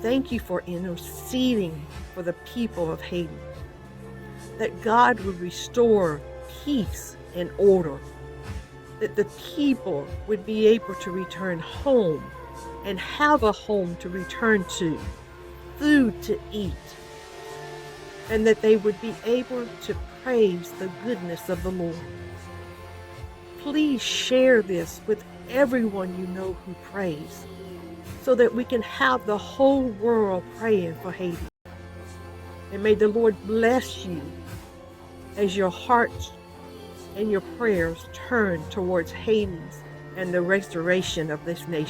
thank you for interceding for the people of Haiti, that God would restore peace and order, that the people would be able to return home and have a home to return to, food to eat, and that they would be able to praise the goodness of the Lord. Please share this with everyone you know who prays so that we can have the whole world praying for Haiti. And may the Lord bless you as your hearts and your prayers turn towards Haiti and the restoration of this nation.